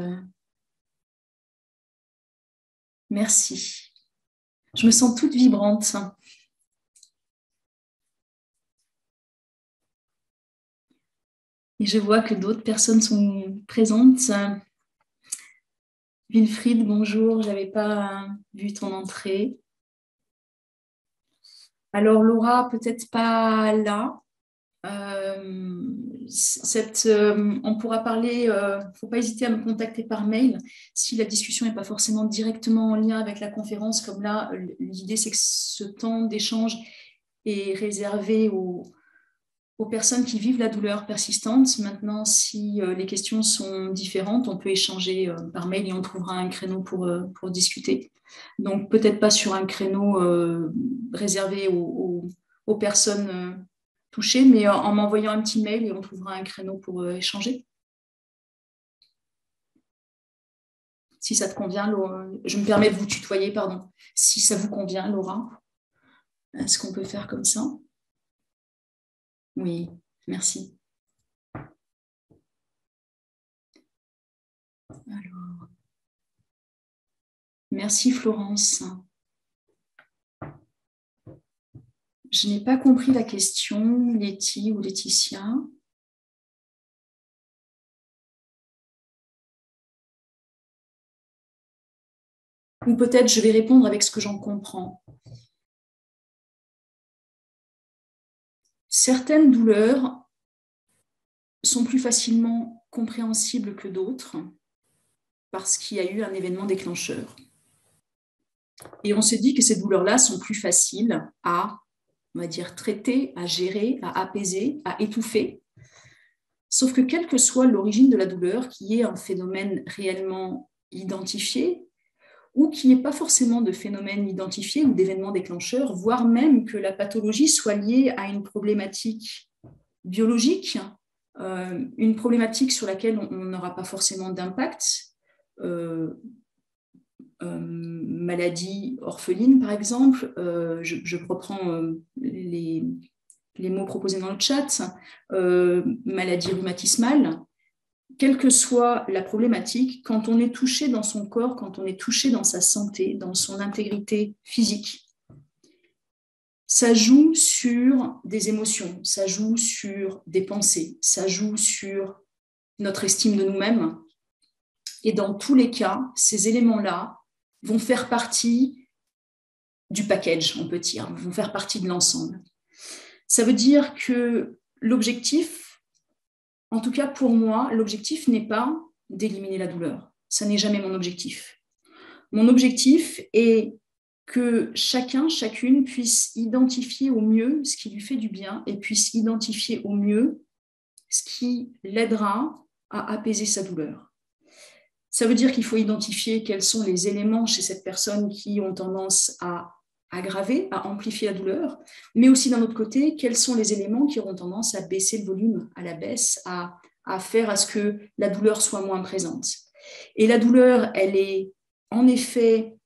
merci. Je me sens toute vibrante. Et je vois que d'autres personnes sont présentes. Wilfried, bonjour, je n'avais pas vu ton entrée. Alors Laura, peut-être pas là. On pourra parler, il ne faut pas hésiter à me contacter par mail si la discussion n'est pas forcément directement en lien avec la conférence. Comme là, l'idée c'est que ce temps d'échange est réservé aux personnes qui vivent la douleur persistante. Maintenant, si les questions sont différentes, on peut échanger par mail et on trouvera un créneau pour discuter. Donc, peut-être pas sur un créneau réservé aux personnes toucher, mais en m'envoyant un petit mail et on trouvera un créneau pour échanger. Si ça te convient, Laura, je me permets de vous tutoyer, pardon. Si ça vous convient, Laura, est-ce qu'on peut faire comme ça? Oui, merci. Alors, merci Florence. Je n'ai pas compris la question, Letty ou Laetitia. Ou peut-être je vais répondre avec ce que j'en comprends. Certaines douleurs sont plus facilement compréhensibles que d'autres parce qu'il y a eu un événement déclencheur. Et on se dit que ces douleurs-là sont plus faciles à, on va dire, traiter, à gérer, à apaiser, à étouffer. Sauf que quelle que soit l'origine de la douleur, qui est un phénomène réellement identifié, ou qu'il n'y ait pas forcément de phénomène identifié ou d'événement déclencheur, voire même que la pathologie soit liée à une problématique biologique, une problématique sur laquelle on n'aura pas forcément d'impact, maladie orpheline par exemple, je reprends les mots proposés dans le chat, maladie rhumatismale, quelle que soit la problématique, quand on est touché dans son corps, quand on est touché dans sa santé, dans son intégrité physique, ça joue sur des émotions, ça joue sur des pensées, ça joue sur notre estime de nous-mêmes. Et dans tous les cas, ces éléments-là vont faire partie du package, on peut dire, vont faire partie de l'ensemble. Ça veut dire que l'objectif, en tout cas pour moi, l'objectif n'est pas d'éliminer la douleur. Ça n'est jamais mon objectif. Mon objectif est que chacun, chacune puisse identifier au mieux ce qui lui fait du bien et puisse identifier au mieux ce qui l'aidera à apaiser sa douleur. Ça veut dire qu'il faut identifier quels sont les éléments chez cette personne qui ont tendance à aggraver, à amplifier la douleur, mais aussi d'un autre côté, quels sont les éléments qui auront tendance à baisser le volume, à la baisse, à faire à ce que la douleur soit moins présente. Et la douleur, elle est en effet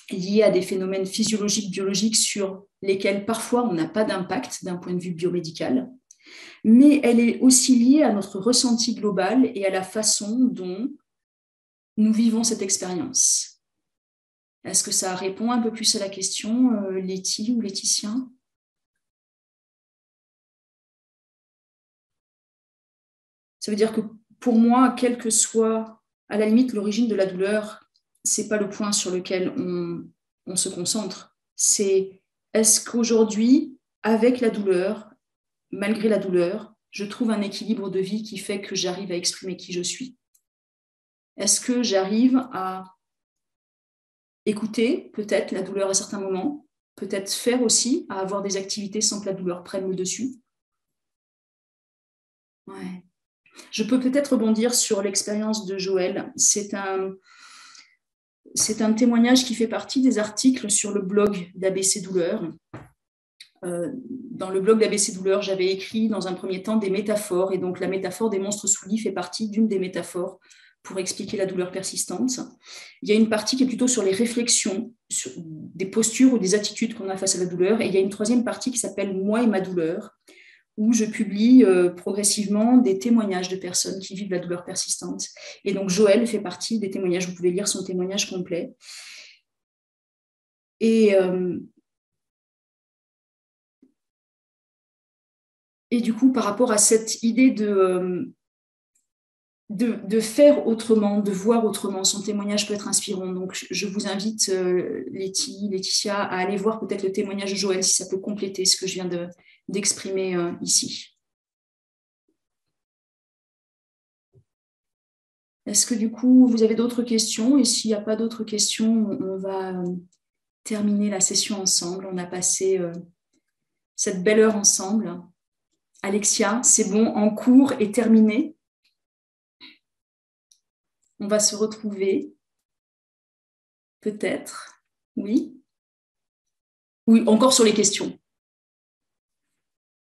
liée à des phénomènes physiologiques, biologiques sur lesquels parfois on n'a pas d'impact d'un point de vue biomédical, mais elle est aussi liée à notre ressenti global et à la façon dont nous vivons cette expérience. Est-ce que ça répond un peu plus à la question, Letty ou Laetitia? Ça veut dire que pour moi, quelle que soit à la limite l'origine de la douleur, ce n'est pas le point sur lequel on se concentre. C'est est-ce qu'aujourd'hui, avec la douleur, malgré la douleur, je trouve un équilibre de vie qui fait que j'arrive à exprimer qui je suis? Est-ce que j'arrive à écouter peut-être la douleur à certains moments, peut-être faire aussi, à avoir des activités sans que la douleur prenne le dessus? Ouais. Je peux peut-être rebondir sur l'expérience de Joël. C'est un témoignage qui fait partie des articles sur le blog d'ABC Douleur. Dans le blog d'ABC Douleur, j'avais écrit dans un premier temps des métaphores, et donc la métaphore des monstres sous lit fait partie d'une des métaphores pour expliquer la douleur persistante. Il y a une partie qui est plutôt sur les réflexions, sur des postures ou des attitudes qu'on a face à la douleur, et il y a une troisième partie qui s'appelle « Moi et ma douleur », où je publie progressivement des témoignages de personnes qui vivent la douleur persistante. Et donc Joël fait partie des témoignages, vous pouvez lire son témoignage complet. Et du coup, par rapport à cette idée de faire autrement, de voir autrement, son témoignage peut être inspirant. Donc je vous invite, Letty, Laetitia, à aller voir peut-être le témoignage de Joël, si ça peut compléter ce que je viens d'exprimer ici. Est-ce que du coup, vous avez d'autres questions? Et s'il n'y a pas d'autres questions, on va terminer la session ensemble. On a passé cette belle heure ensemble. Alexia, c'est bon, en cours est terminé. On va se retrouver, peut-être. Oui? Oui, encore sur les questions.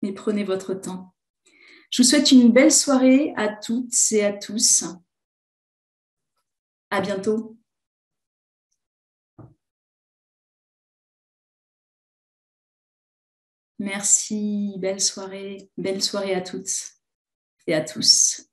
mais prenez votre temps. Je vous souhaite une belle soirée à toutes et à tous. À bientôt. Merci, belle soirée à toutes et à tous.